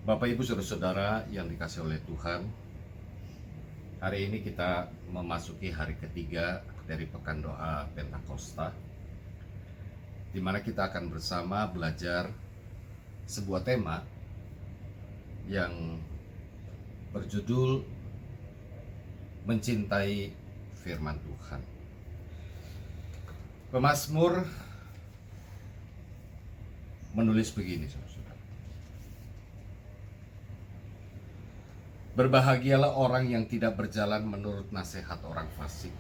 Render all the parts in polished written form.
Bapak, Ibu, Saudara-saudara yang dikasihi oleh Tuhan, hari ini kita memasuki hari ketiga dari Pekan Doa Pentakosta, di mana kita akan bersama belajar sebuah tema yang berjudul Mencintai Firman Tuhan. Pemazmur menulis begini, saudara. Berbahagialah orang yang tidak berjalan menurut nasihat orang fasik,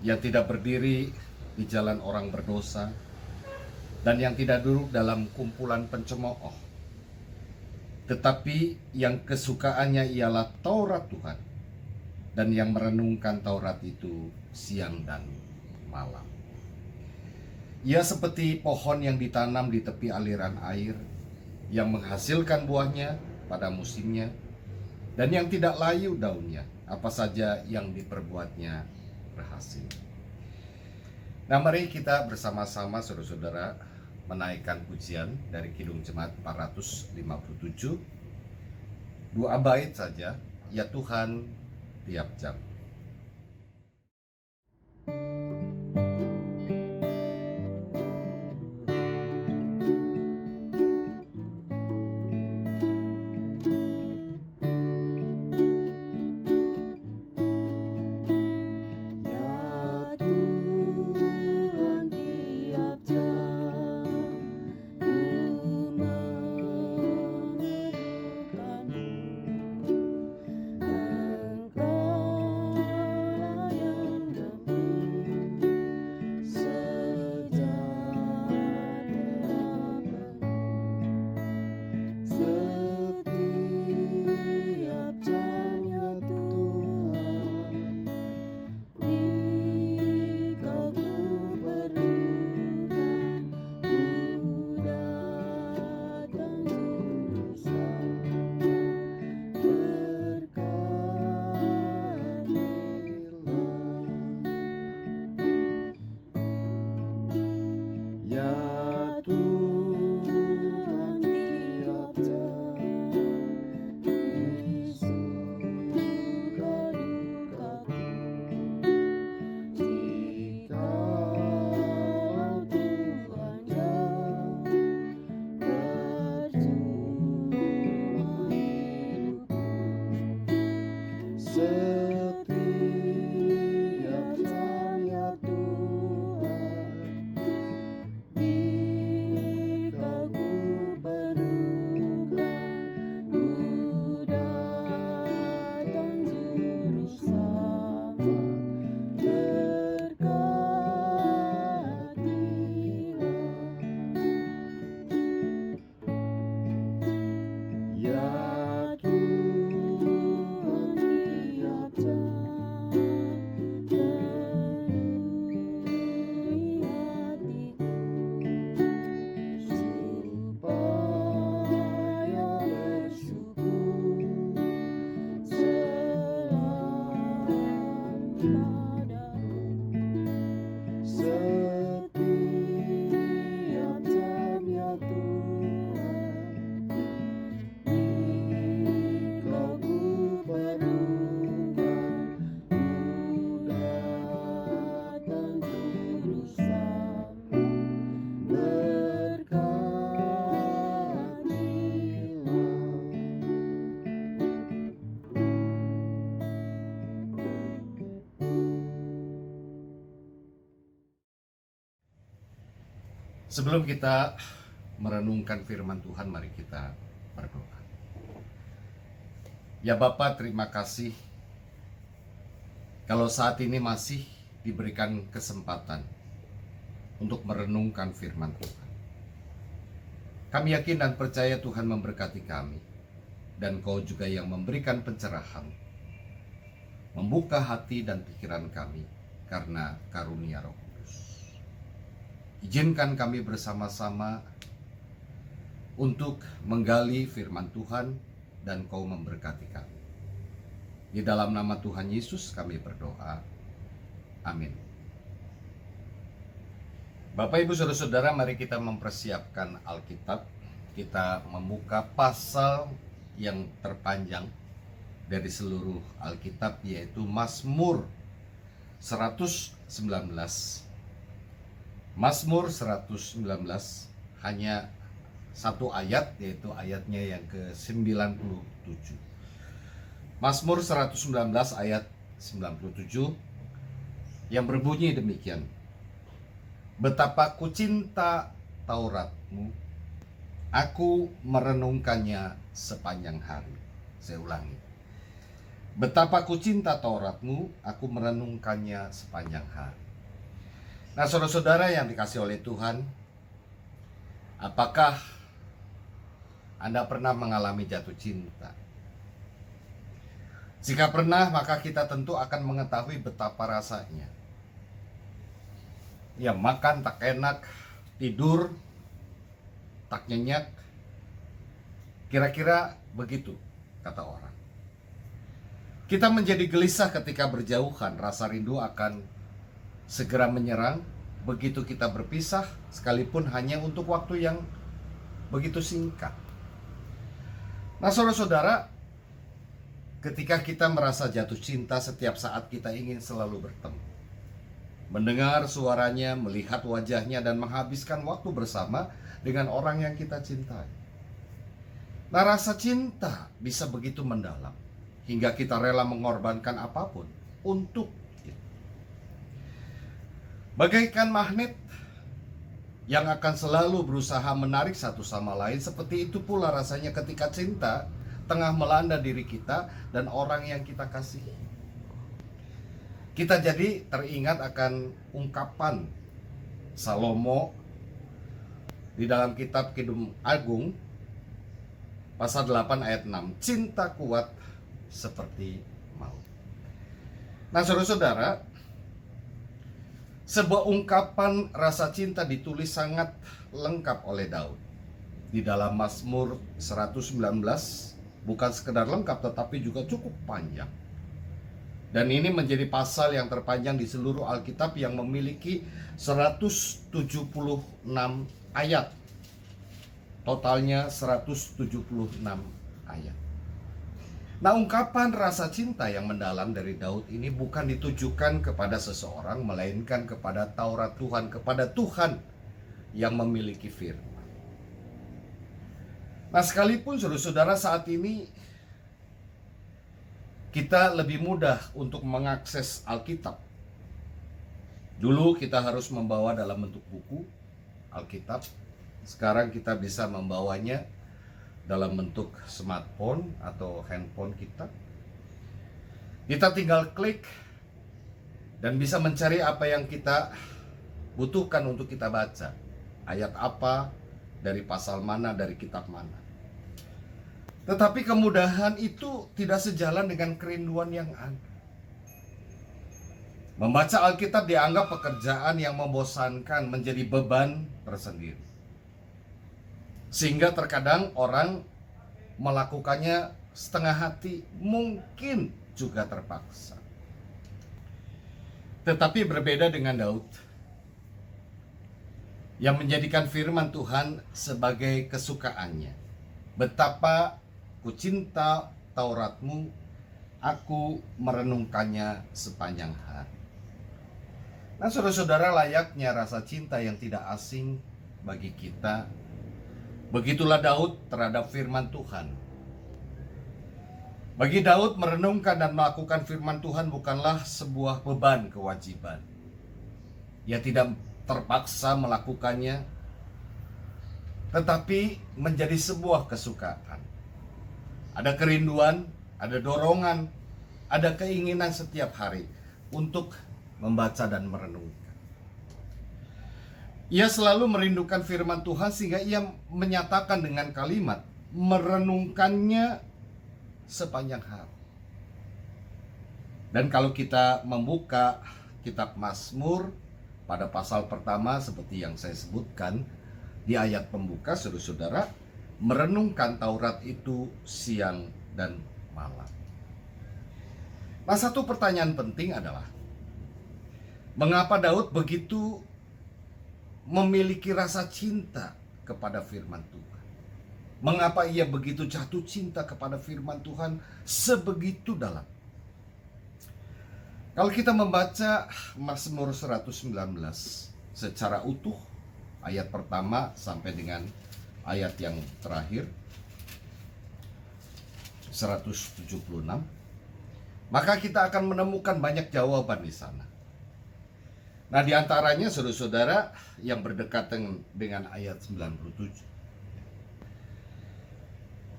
yang tidak berdiri di jalan orang berdosa, dan yang tidak duduk dalam kumpulan pencemooh. Tetapi yang kesukaannya ialah Taurat Tuhan, dan yang merenungkan Taurat itu siang dan malam. Ia seperti pohon yang ditanam di tepi aliran air, yang menghasilkan buahnya pada musimnya, dan yang tidak layu daunnya, apa saja yang diperbuatnya berhasil. Nah, mari kita bersama-sama saudara-saudara menaikkan pujian dari Kidung Jemaat 457, 2 bait saja, ya Tuhan tiap jam. Sebelum kita merenungkan firman Tuhan, mari kita berdoa. Ya Bapa, terima kasih kalau saat ini masih diberikan kesempatan untuk merenungkan firman Tuhan. Kami yakin dan percaya Tuhan memberkati kami, dan Kau juga yang memberikan pencerahan, membuka hati dan pikiran kami karena karunia Roh. Izinkan kami bersama-sama untuk menggali firman Tuhan dan Kau memberkati kami. Di dalam nama Tuhan Yesus kami berdoa. Amin. Bapak, Ibu, Saudara-saudara, mari kita mempersiapkan Alkitab. kita membuka pasal yang terpanjang dari seluruh Alkitab, yaitu Mazmur 119. Mazmur 119 hanya satu ayat, yaitu ayatnya yang ke-97. Mazmur 119 ayat 97 yang berbunyi demikian. Betapa kucinta Tauratmu, aku merenungkannya sepanjang hari. Saya ulangi. Betapa kucinta Tauratmu, aku merenungkannya sepanjang hari. Nah, saudara-saudara yang dikasihi oleh Tuhan, apakah Anda pernah mengalami jatuh cinta? Jika pernah, maka kita tentu akan mengetahui betapa rasanya. Ya, makan tak enak, tidur tak nyenyak. Kira-kira begitu kata orang. Kita menjadi gelisah ketika berjauhan, rasa rindu akan segera menyerang begitu kita berpisah, sekalipun hanya untuk waktu yang begitu singkat. Nah, saudara-saudara, ketika kita merasa jatuh cinta, setiap saat kita ingin selalu bertemu, mendengar suaranya, melihat wajahnya, dan menghabiskan waktu bersama dengan orang yang kita cintai. Nah, rasa cinta bisa begitu mendalam hingga kita rela mengorbankan apapun untuk itu. Bagaikan magnet yang akan selalu berusaha menarik satu sama lain, seperti itu pula rasanya ketika cinta tengah melanda diri kita dan orang yang kita kasihi. Kita jadi teringat akan ungkapan Salomo di dalam kitab Kidung Agung pasal 8 ayat 6. Cinta kuat seperti maut. Nah, saudara-saudara, sebuah ungkapan rasa cinta ditulis sangat lengkap oleh Daud di dalam Mazmur 119. Bukan sekedar lengkap, tetapi juga cukup panjang. Dan ini menjadi pasal yang terpanjang di seluruh Alkitab yang memiliki 176 ayat. Totalnya 176 ayat. Nah, ungkapan rasa cinta yang mendalam dari Daud ini bukan ditujukan kepada seseorang, melainkan kepada Taurat Tuhan, kepada Tuhan yang memiliki firman. Nah, sekalipun saudara-saudara saat ini kita lebih mudah untuk mengakses Alkitab. Dulu kita harus membawa dalam bentuk buku Alkitab. Sekarang kita bisa membawanya dalam bentuk smartphone atau handphone kita. Kita tinggal klik dan bisa mencari apa yang kita butuhkan untuk kita baca. Ayat apa, dari pasal mana, dari kitab mana. Tetapi kemudahan itu tidak sejalan dengan kerinduan yang ada. Membaca Alkitab dianggap pekerjaan yang membosankan, menjadi beban tersendiri. Sehingga terkadang orang melakukannya setengah hati, mungkin juga terpaksa. Tetapi berbeda dengan Daud yang menjadikan firman Tuhan sebagai kesukaannya. Betapa kucinta Tauratmu, aku merenungkannya sepanjang hari. Nah, saudara-saudara, layaknya rasa cinta yang tidak asing bagi kita, begitulah Daud terhadap firman Tuhan. Bagi Daud, merenungkan dan melakukan firman Tuhan bukanlah sebuah beban kewajiban. Ia tidak terpaksa melakukannya, tetapi menjadi sebuah kesukaan. Ada kerinduan, ada dorongan, ada keinginan setiap hari untuk membaca dan merenungkan. Ia selalu merindukan firman Tuhan sehingga ia menyatakan dengan kalimat merenungkannya sepanjang hari. Dan kalau kita membuka kitab Mazmur pada pasal pertama seperti yang saya sebutkan di ayat pembuka, saudara-saudara, merenungkan Taurat itu siang dan malam. Nah, satu pertanyaan penting adalah mengapa Daud begitu memiliki rasa cinta kepada firman Tuhan? Mengapa ia begitu jatuh cinta kepada firman Tuhan sebegitu dalam? Kalau kita membaca Mazmur 119 secara utuh, ayat pertama sampai dengan ayat yang terakhir, 176, maka kita akan menemukan banyak jawaban di sana. Nah, di antaranya saudara-saudara yang berdekatan dengan ayat 97.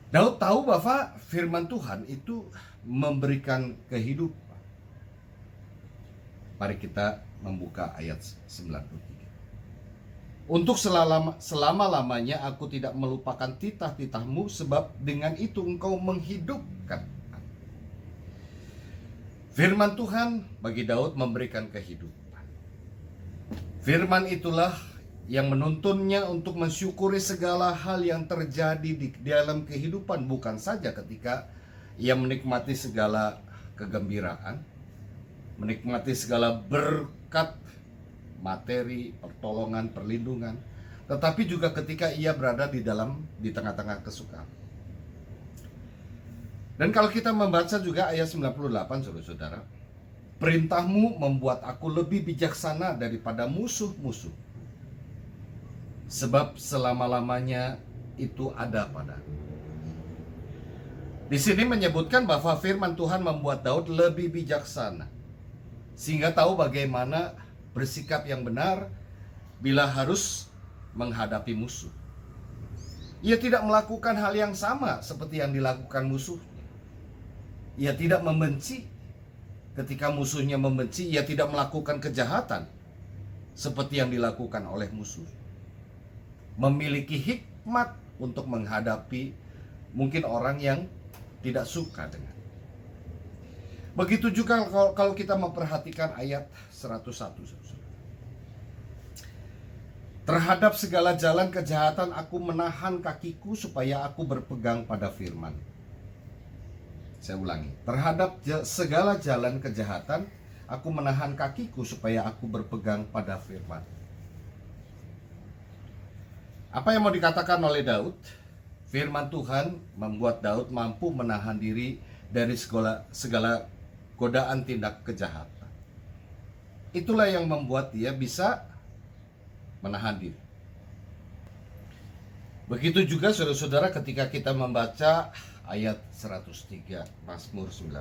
Daud tahu bahwa firman Tuhan itu memberikan kehidupan. Mari kita membuka ayat 93. Untuk selama-lamanya aku tidak melupakan titah-titahmu, sebab dengan itu engkau menghidupkan. Firman Tuhan bagi Daud memberikan kehidupan. Firman itulah yang menuntunnya untuk mensyukuri segala hal yang terjadi di dalam kehidupan, bukan saja ketika ia menikmati segala kegembiraan, menikmati segala berkat materi, pertolongan, perlindungan, tetapi juga ketika ia berada di tengah-tengah kesukaan. Dan kalau kita membaca juga ayat 98, saudara-saudara, perintahmu membuat aku lebih bijaksana daripada musuh-musuh, sebab selama-lamanya itu ada padaku. Di sini menyebutkan bahwa firman Tuhan membuat Daud lebih bijaksana, sehingga tahu bagaimana bersikap yang benar bila harus menghadapi musuh. Ia tidak melakukan hal yang sama seperti yang dilakukan musuhnya. Ia tidak membenci ketika musuhnya membenci. Ia tidak melakukan kejahatan seperti yang dilakukan oleh musuh. Memiliki hikmat untuk menghadapi mungkin orang yang tidak suka dengan. Begitu juga kalau kita memperhatikan ayat 101. Terhadap segala jalan kejahatan aku menahan kakiku supaya aku berpegang pada firman. Saya ulangi. Terhadap segala jalan kejahatan aku menahan kakiku supaya aku berpegang pada firman. Apa yang mau dikatakan oleh Daud? Firman Tuhan membuat Daud mampu menahan diri dari segala godaan tindak kejahatan. Itulah yang membuat dia bisa menahan diri. Begitu juga saudara-saudara ketika kita membaca ayat 103 Mazmur 19.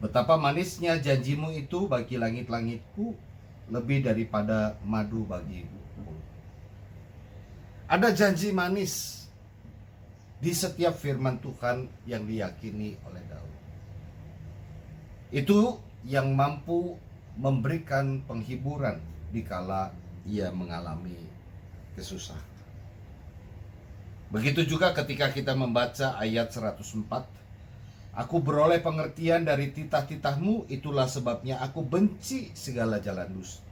Betapa manisnya janjimu itu bagi langit-langitku, lebih daripada madu bagi ibuku. Ada janji manis di setiap firman Tuhan yang diyakini oleh Daud. Itu yang mampu memberikan penghiburan dikala ia mengalami kesusahan. Begitu juga ketika kita membaca ayat 104. Aku beroleh pengertian dari titah-titahmu, itulah sebabnya aku benci segala jalan dusta.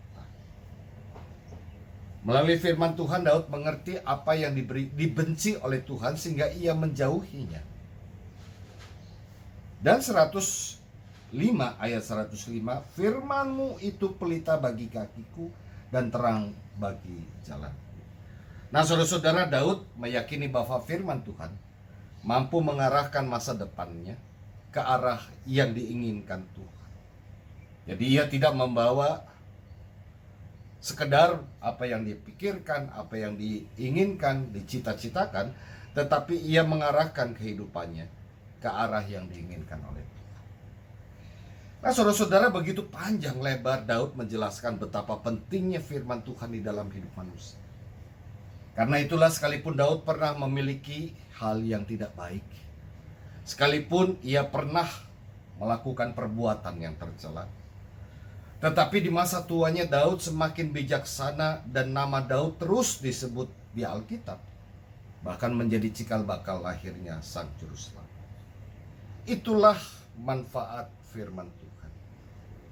Melalui firman Tuhan, Daud mengerti apa yang dibenci oleh Tuhan sehingga ia menjauhinya. Dan 105 ayat 105, firman-Mu itu pelita bagi kakiku dan terang bagi jalan. Nah, saudara-saudara, Daud meyakini bahwa firman Tuhan mampu mengarahkan masa depannya ke arah yang diinginkan Tuhan. Jadi ia tidak membawa sekedar apa yang dipikirkan, apa yang diinginkan, dicita-citakan, tetapi ia mengarahkan kehidupannya ke arah yang diinginkan oleh Tuhan. Nah, saudara-saudara, begitu panjang lebar Daud menjelaskan betapa pentingnya firman Tuhan di dalam hidup manusia. Karena itulah sekalipun Daud pernah memiliki hal yang tidak baik, sekalipun ia pernah melakukan perbuatan yang tercela, tetapi di masa tuanya Daud semakin bijaksana dan nama Daud terus disebut di Alkitab, bahkan menjadi cikal bakal lahirnya Sang Juru Selamat. Itulah manfaat firman Tuhan.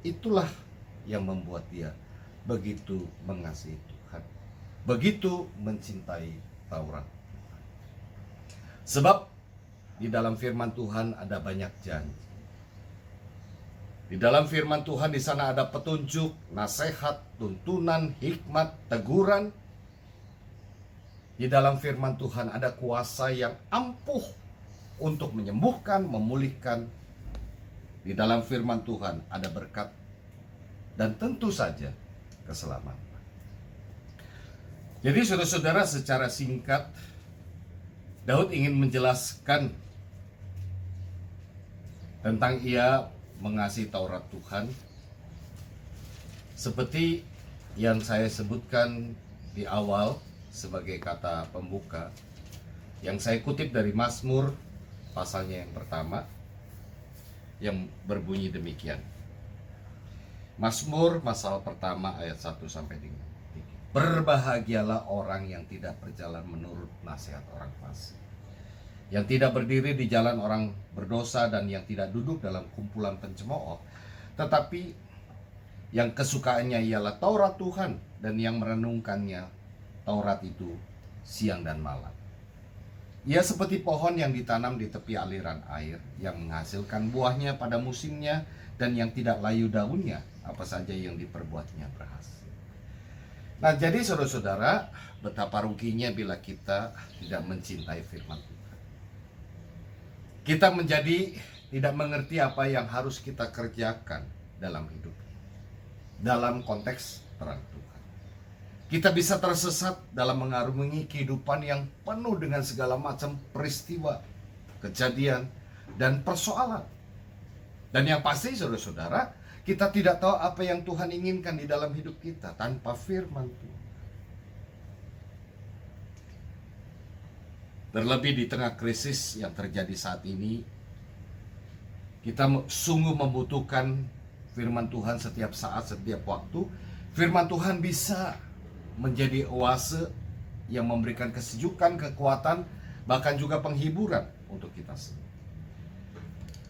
Itulah yang membuat dia begitu mengasihi Tuhan, begitu mencintai Taurat. Sebab di dalam firman Tuhan ada banyak janji. Di dalam firman Tuhan di sana ada petunjuk, nasihat, tuntunan, hikmat, teguran Di dalam firman Tuhan ada kuasa yang ampuh untuk menyembuhkan, memulihkan. Di dalam firman Tuhan ada berkat dan tentu saja keselamatan. Jadi saudara-saudara, secara singkat Daud ingin menjelaskan tentang ia mengasihi Taurat Tuhan seperti yang saya sebutkan di awal sebagai kata pembuka, yang saya kutip dari Mazmur pasalnya yang pertama, yang berbunyi demikian. Mazmur pasal pertama ayat 1 sampai 3. Berbahagialah orang yang tidak berjalan menurut nasihat orang fasik, yang tidak berdiri di jalan orang berdosa, dan yang tidak duduk dalam kumpulan pencemooh, tetapi yang kesukaannya ialah Taurat Tuhan, dan yang merenungkannya Taurat itu siang dan malam. Ia seperti pohon yang ditanam di tepi aliran air, yang menghasilkan buahnya pada musimnya, dan yang tidak layu daunnya, apa saja yang diperbuatnya berhasil. Nah, jadi saudara-saudara, betapa ruginya bila kita tidak mencintai firman Tuhan. Kita menjadi tidak mengerti apa yang harus kita kerjakan dalam hidup, dalam konteks terang Tuhan. Kita bisa tersesat dalam mengarungi kehidupan yang penuh dengan segala macam peristiwa, kejadian, dan persoalan. Dan yang pasti saudara-saudara, kita tidak tahu apa yang Tuhan inginkan di dalam hidup kita tanpa firman Tuhan. Terlebih di tengah krisis yang terjadi saat ini, kita sungguh membutuhkan firman Tuhan setiap saat, setiap waktu. Firman Tuhan bisa menjadi oase yang memberikan kesejukan, kekuatan, bahkan juga penghiburan untuk kita semua.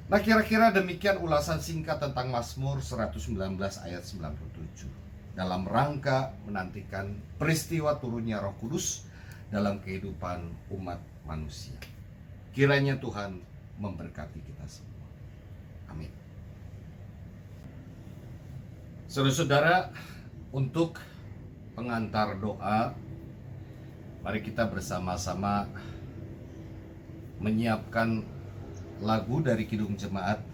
Nah, kira-kira demikian ulasan singkat tentang Mazmur 119 ayat 97 dalam rangka menantikan peristiwa turunnya Roh Kudus dalam kehidupan umat manusia. Kiranya Tuhan memberkati kita semua. Amin. Saudara-saudara, untuk pengantar doa, mari kita bersama-sama menyiapkan lagu dari Kidung Jemaat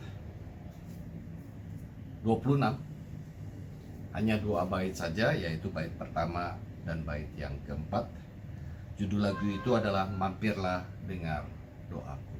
26. Hanya 2 bait saja, yaitu bait pertama dan bait yang keempat. Judul lagu itu adalah Mampirlah Dengar Doaku.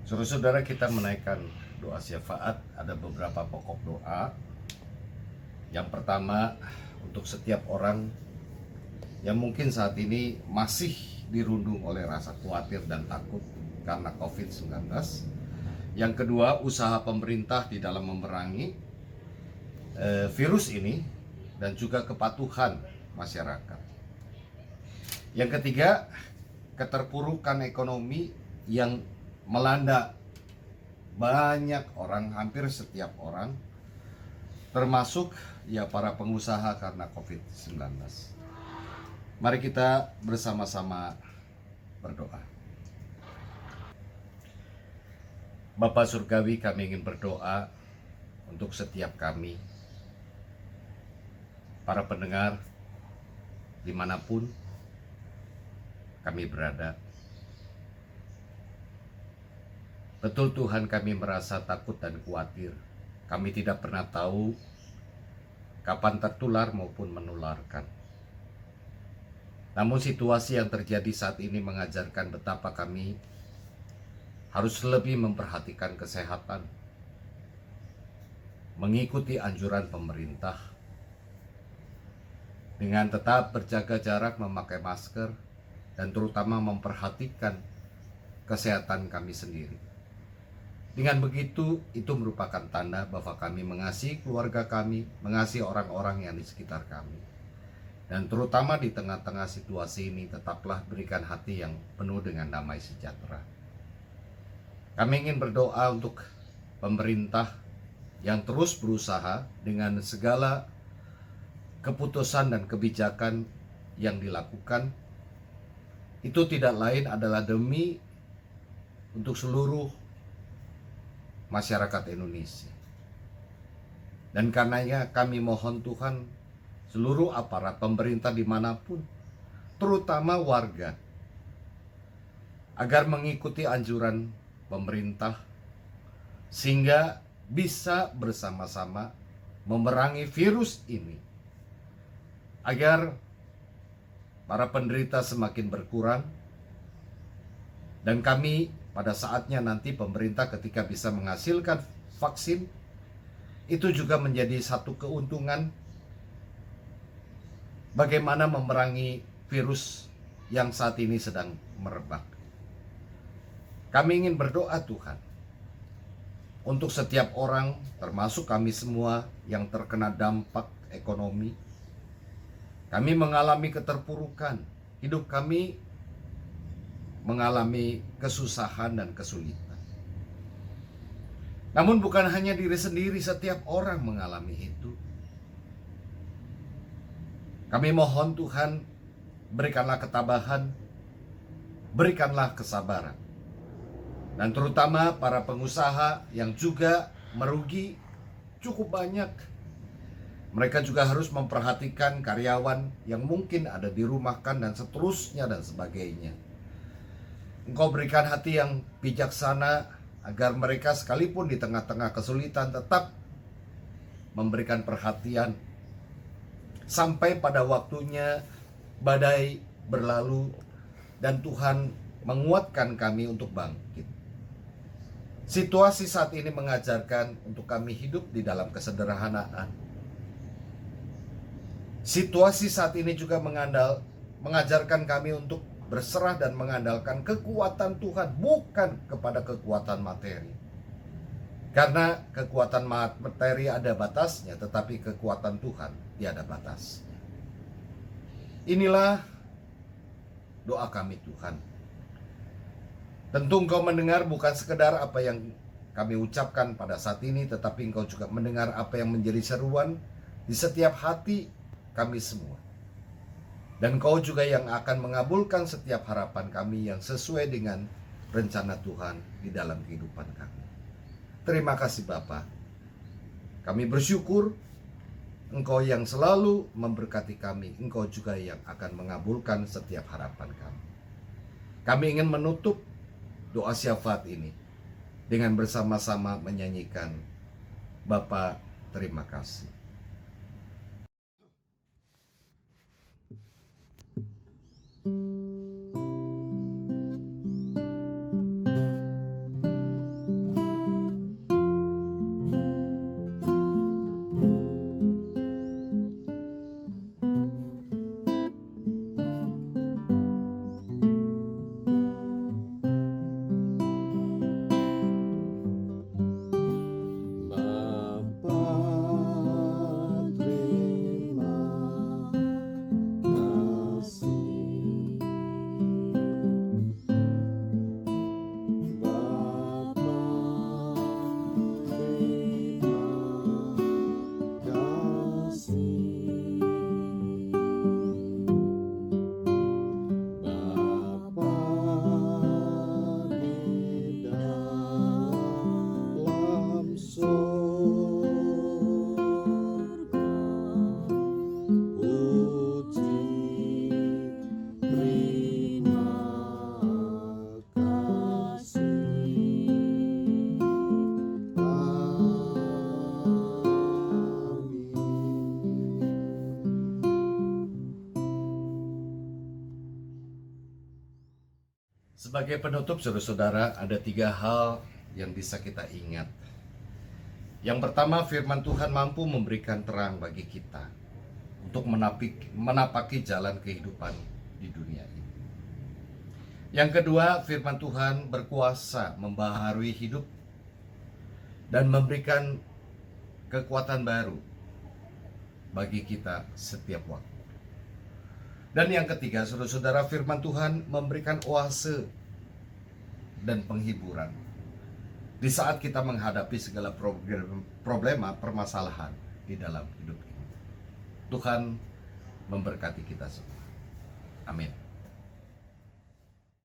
Saudara-saudara, kita menaikkan doa syafaat. Ada beberapa pokok doa. Yang pertama, untuk setiap orang yang mungkin saat ini masih dirundung oleh rasa khawatir dan takut karena COVID-19. Yang kedua, usaha pemerintah di dalam memerangi virus ini dan juga kepatuhan masyarakat. Yang ketiga, keterpurukan ekonomi yang melanda banyak orang, hampir setiap orang, termasuk ya para pengusaha karena COVID-19. Mari kita bersama-sama berdoa. Bapa Surgawi, kami ingin berdoa untuk setiap kami, para pendengar dimanapun kami berada. Betul Tuhan, kami merasa takut dan khawatir. Kami tidak pernah tahu kapan tertular maupun menularkan. Namun situasi yang terjadi saat ini mengajarkan betapa kami harus lebih memperhatikan kesehatan, mengikuti anjuran pemerintah, dengan tetap berjaga jarak, memakai masker, dan terutama memperhatikan kesehatan kami sendiri. Dengan begitu, itu merupakan tanda bahwa kami mengasihi keluarga kami, mengasihi orang-orang yang di sekitar kami. Dan terutama di tengah-tengah situasi ini, tetaplah berikan hati yang penuh dengan damai sejahtera. Kami ingin berdoa untuk pemerintah yang terus berusaha dengan segala keputusan dan kebijakan yang dilakukan. Itu tidak lain adalah demi untuk seluruh masyarakat Indonesia. Dan karenanya kami mohon Tuhan, seluruh aparat pemerintah dimanapun, terutama warga, agar mengikuti anjuran pemerintah sehingga bisa bersama-sama memerangi virus ini, agar para penderita semakin berkurang. Dan kami pada saatnya nanti pemerintah ketika bisa menghasilkan vaksin, itu juga menjadi satu keuntungan bagaimana memerangi virus yang saat ini sedang merebak. Kami ingin berdoa Tuhan untuk setiap orang, termasuk kami semua yang terkena dampak ekonomi. Kami mengalami keterpurukan, hidup kami mengalami kesusahan dan kesulitan. Namun bukan hanya diri sendiri, setiap orang mengalami itu. Kami mohon Tuhan, berikanlah ketabahan, berikanlah kesabaran. Dan terutama para pengusaha yang juga merugi cukup banyak. Mereka juga harus memperhatikan karyawan yang mungkin ada dirumahkan dan seterusnya dan sebagainya. Engkau berikan hati yang bijaksana agar mereka sekalipun di tengah-tengah kesulitan tetap memberikan perhatian sampai pada waktunya badai berlalu dan Tuhan menguatkan kami untuk bangkit. Situasi saat ini mengajarkan untuk kami hidup di dalam kesederhanaan. Situasi saat ini juga mengajarkan kami untuk berserah dan mengandalkan kekuatan Tuhan, bukan kepada kekuatan materi. Karena kekuatan materi ada batasnya, tetapi kekuatan Tuhan tiada batas. Inilah doa kami Tuhan. Tentu Engkau mendengar bukan sekedar apa yang kami ucapkan pada saat ini, tetapi Engkau juga mendengar apa yang menjadi seruan di setiap hati kami semua. Dan Kau juga yang akan mengabulkan setiap harapan kami yang sesuai dengan rencana Tuhan di dalam kehidupan kami. Terima kasih Bapa. Kami bersyukur Engkau yang selalu memberkati kami. Engkau juga yang akan mengabulkan setiap harapan kami. Kami ingin menutup doa syafaat ini dengan bersama-sama menyanyikan Bapa terima kasih. Sebagai penutup, saudara-saudara, ada 3 hal yang bisa kita ingat. Yang pertama, firman Tuhan mampu memberikan terang bagi kita untuk menapaki jalan kehidupan di dunia ini. Yang kedua, firman Tuhan berkuasa membaharui hidup dan memberikan kekuatan baru bagi kita setiap waktu. Dan yang ketiga, saudara-saudara, firman Tuhan memberikan oase dan penghiburan di saat kita menghadapi segala problema, permasalahan di dalam hidup ini. Tuhan memberkati kita semua. Amin.